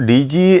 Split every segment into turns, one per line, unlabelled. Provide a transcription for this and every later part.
DG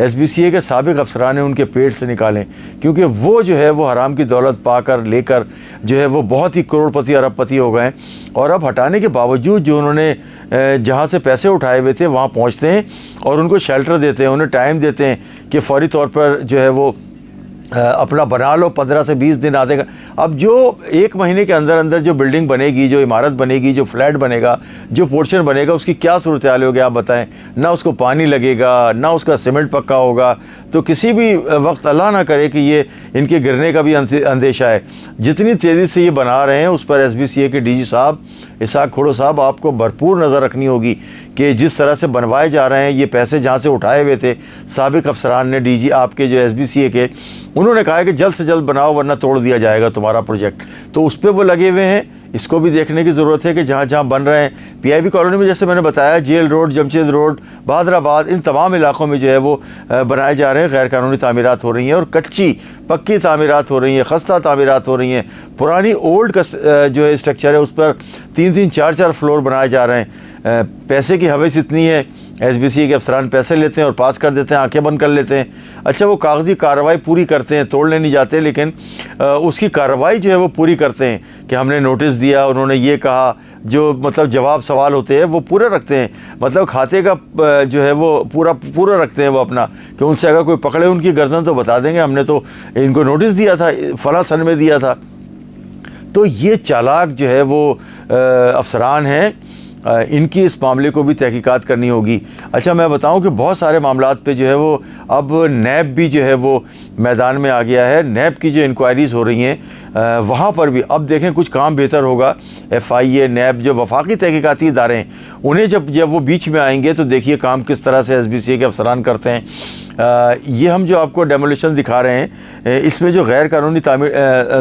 SBCA کے سابق افسران ہیں ان کے پیٹ سے نکالیں، کیونکہ وہ جو ہے وہ حرام کی دولت پا کر لے کر جو ہے وہ بہت ہی کروڑ پتی ارب پتی ہو گئے ہیں، اور اب ہٹانے کے باوجود جو انہوں نے جہاں سے پیسے اٹھائے ہوئے تھے وہاں پہنچتے ہیں اور ان کو شیلٹر دیتے ہیں، انہیں ٹائم دیتے ہیں کہ فوری طور پر جو ہے وہ اپنا بنا لو، 15 سے 20 دن آدھے گا۔ اب جو 1 مہینے کے اندر اندر جو بلڈنگ بنے گی، جو عمارت بنے گی، جو فلیٹ بنے گا، جو پورشن بنے گا، اس کی کیا صورتحال ہوگی آپ بتائیں؟ نہ اس کو پانی لگے گا، نہ اس کا سیمنٹ پکا ہوگا، تو کسی بھی وقت اللہ نہ کرے کہ یہ ان کے گرنے کا بھی اندیشہ ہے۔ جتنی تیزی سے یہ بنا رہے ہیں اس پر SBCA کے DG صاحب اسحاق کھڑو صاحب آپ کو بھرپور نظر رکھنی ہوگی کہ جس طرح سے بنوائے جا رہے ہیں، یہ پیسے جہاں سے اٹھائے ہوئے تھے سابق افسران نے، DG آپ کے جو SBCA کے، انہوں نے کہا ہے کہ جلد سے جلد بناؤ ورنہ توڑ دیا جائے گا تمہارا پروجیکٹ، تو اس پہ وہ لگے ہوئے ہیں۔ اس کو بھی دیکھنے کی ضرورت ہے کہ جہاں جہاں بن رہے ہیں PIB کالونی میں، جیسے میں نے بتایا، جیل روڈ، جمشید روڈ، بہادر آباد، ان تمام علاقوں میں جو ہے وہ بنائے جا رہے ہیں، غیر قانونی تعمیرات ہو رہی ہیں، اور کچی پکی تعمیرات ہو رہی ہیں، خستہ تعمیرات ہو رہی ہیں، پرانی اولڈ کا جو ہے اسٹرکچر ہے اس پر 3-3 4-4 فلور بنائے جا رہے ہیں۔ پیسے کی ہویس اتنی ہے، SBCA کے افسران پیسے لیتے ہیں اور پاس کر دیتے ہیں، آنکھیں بند کر لیتے ہیں۔ اچھا وہ کاغذی کارروائی پوری کرتے ہیں، توڑنے نہیں جاتے، لیکن اس کی کارروائی جو ہے وہ پوری کرتے ہیں کہ ہم نے نوٹس دیا، انہوں نے یہ کہا، جو مطلب جواب سوال ہوتے ہیں وہ پورے رکھتے ہیں، مطلب کھاتے کا جو ہے وہ پورا رکھتے ہیں وہ اپنا، کہ ان سے اگر کوئی پکڑے ان کی گردن تو بتا دیں گے ہم نے تو ان کو نوٹس دیا تھا، فلاں سن میں دیا تھا۔ تو یہ چالاک جو ہے وہ افسران ہیں، ان کی اس معاملے کو بھی تحقیقات کرنی ہوگی۔ اچھا میں بتاؤں کہ بہت سارے معاملات پہ جو ہے وہ اب نیب بھی جو ہے وہ میدان میں آ گیا ہے، نیب کی جو انکوائریز ہو رہی ہیں وہاں پر بھی اب دیکھیں کچھ کام بہتر ہوگا۔ FIA، نیب جو وفاقی تحقیقاتی ادارے ہیں، انہیں جب وہ بیچ میں آئیں گے تو دیکھیے کام کس طرح سے SBCA کے افسران کرتے ہیں۔ یہ ہم جو آپ کو ڈیمولیشن دکھا رہے ہیں، اس میں جو غیر قانونی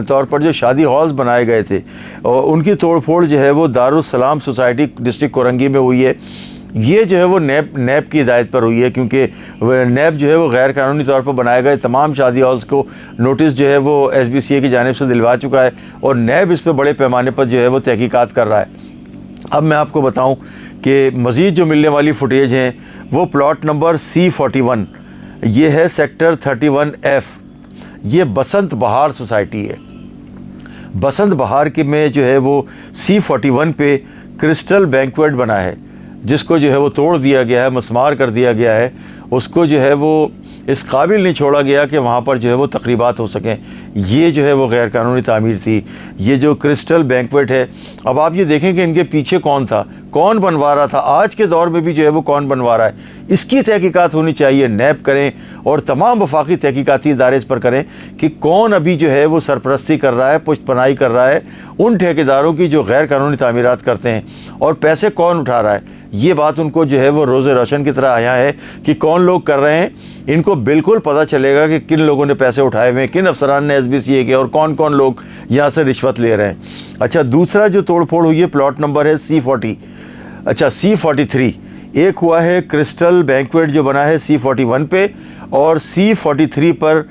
طور پر جو شادی ہالز بنائے گئے تھے ان کی توڑ پھوڑ جو ہے وہ دارالسلام سوسائٹی ڈسٹرکٹ کورنگی میں ہوئی ہے۔ یہ جو ہے وہ نیب کی ہدایت پر ہوئی ہے، کیونکہ نیب جو ہے وہ غیر قانونی طور پر بنائے گئے تمام شادی ہالز کو نوٹس جو ہے وہ SBCA کی جانب سے دلوا چکا ہے، اور نیب اس پہ بڑے پیمانے پر جو ہے وہ تحقیقات کر رہا ہے۔ اب میں آپ کو بتاؤں کہ مزید جو ملنے والی فوٹیج ہیں وہ پلاٹ نمبر C41، یہ ہے سیکٹر 31F، یہ بسنت بہار سوسائٹی ہے۔ بسنت بہار کے میں جو ہے وہ C41 پہ کرسٹل بینکویٹ بنا ہے، جس کو جو ہے وہ توڑ دیا گیا ہے، مسمار کر دیا گیا ہے، اس کو جو ہے وہ اس قابل نہیں چھوڑا گیا کہ وہاں پر جو ہے وہ تقریبات ہو سکیں۔ یہ جو ہے وہ غیر قانونی تعمیر تھی، یہ جو کرسٹل بینکویٹ ہے۔ اب آپ یہ دیکھیں کہ ان کے پیچھے کون تھا، کون بنوا رہا تھا، آج کے دور میں بھی جو ہے وہ کون بنوا رہا ہے، اس کی تحقیقات ہونی چاہیے، نیب کریں اور تمام وفاقی تحقیقاتی ادارے اس پر کریں کہ کون ابھی جو ہے وہ سرپرستی کر رہا ہے، پشت پناہی کر رہا ہے ان ٹھیکیداروں کی جو غیر قانونی تعمیرات کرتے ہیں، اور پیسے کون اٹھا رہا ہے۔ یہ بات ان کو جو ہے وہ روز روشن کی طرح آیا ہے کہ کون لوگ کر رہے ہیں۔ ان کو بالکل پتہ چلے گا کہ کن لوگوں نے پیسے اٹھائے ہوئے ہیں، کن افسران نے SBCA کے، اور کون کون لوگ یہاں سے رشوت لے رہے ہیں۔ اچھا دوسرا جو توڑ پھوڑ ہوئی ہے پلاٹ نمبر ہے C43، ایک ہوا ہے کرسٹل بینکویٹ جو بنا ہے C41 پہ، اور C43 پر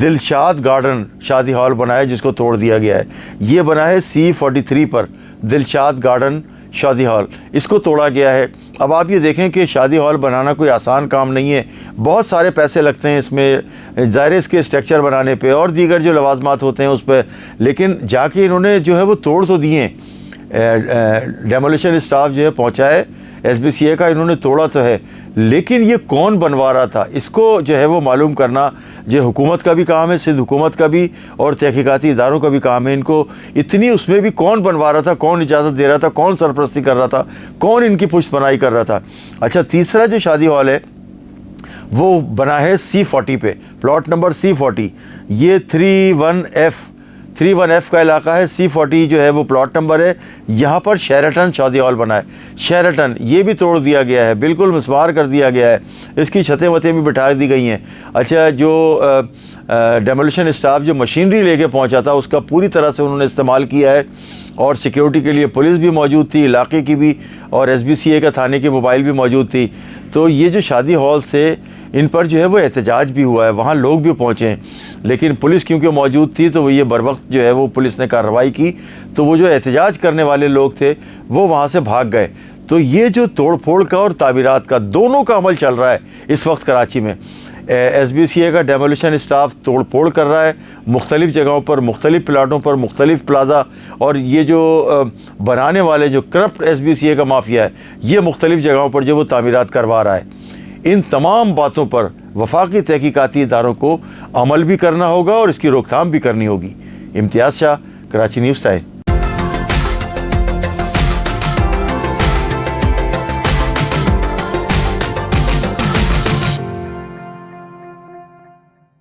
دلشاد گارڈن شادی ہال بنا ہے جس کو توڑ دیا گیا ہے۔ یہ بنا ہے C43 پر دلشاد گارڈن شادی ہال، اس کو توڑا گیا ہے۔ اب آپ یہ دیکھیں کہ شادی ہال بنانا کوئی آسان کام نہیں ہے، بہت سارے پیسے لگتے ہیں اس میں، ظاہر اس کے اسٹرکچر بنانے پہ اور دیگر جو لوازمات ہوتے ہیں اس پہ، لیکن جا کے انہوں نے جو ہے وہ توڑ تو دیے ہیں، ڈیمولیشن اسٹاف جو ہے پہنچا ہے SBCA کا، انہوں نے توڑا تو ہے، لیکن یہ کون بنوا رہا تھا اس کو جو ہے وہ معلوم کرنا جو حکومت کا بھی کام ہے، سندھ حکومت کا بھی اور تحقیقاتی اداروں کا بھی کام ہے۔ ان کو اتنی اس میں بھی کون بنوا رہا تھا، کون اجازت دے رہا تھا، کون سرپرستی کر رہا تھا، کون ان کی پشت پناہی کر رہا تھا۔ اچھا تیسرا جو شادی ہال ہے وہ بنا ہے C40 پہ، پلاٹ نمبر C40، یہ 31F کا علاقہ ہے، C40 جو ہے وہ پلاٹ نمبر ہے، یہاں پر شیرٹن شادی ہال بنا ہے۔ شیرٹن یہ بھی توڑ دیا گیا ہے، بالکل مسمار کر دیا گیا ہے، اس کی چھتیں وتیں بھی بٹھا دی گئی ہیں۔ اچھا جو ڈیمولیشن اسٹاف جو مشینری لے کے پہنچا تھا اس کا پوری طرح سے انہوں نے استعمال کیا ہے، اور سیکیورٹی کے لیے پولیس بھی موجود تھی علاقے کی بھی، اور SBCA کا تھانے کی موبائل بھی موجود تھی۔ تو یہ جو شادی ہال سے ان پر جو ہے وہ احتجاج بھی ہوا ہے، وہاں لوگ بھی پہنچے ہیں، لیکن پولیس کیونکہ موجود تھی تو وہ یہ بروقت جو ہے وہ پولیس نے کارروائی کی، تو وہ جو احتجاج کرنے والے لوگ تھے وہ وہاں سے بھاگ گئے۔ تو یہ جو توڑ پھوڑ کا اور تعمیرات کا دونوں کا عمل چل رہا ہے اس وقت کراچی میں۔ ایس بی سی اے کا ڈیمولیشن اسٹاف توڑ پھوڑ کر رہا ہے مختلف جگہوں پر، مختلف پلاٹوں پر، مختلف پلازا، اور یہ جو بنانے والے جو کرپٹ ایس بی سی اے کا مافیا ہے یہ مختلف جگہوں پر جو وہ تعمیرات کروا رہا ہے۔ ان تمام باتوں پر وفاقی تحقیقاتی اداروں کو عمل بھی کرنا ہوگا اور اس کی روک تھام بھی کرنی ہوگی۔ امتیاز شاہ، کراچی نیوز ٹائم۔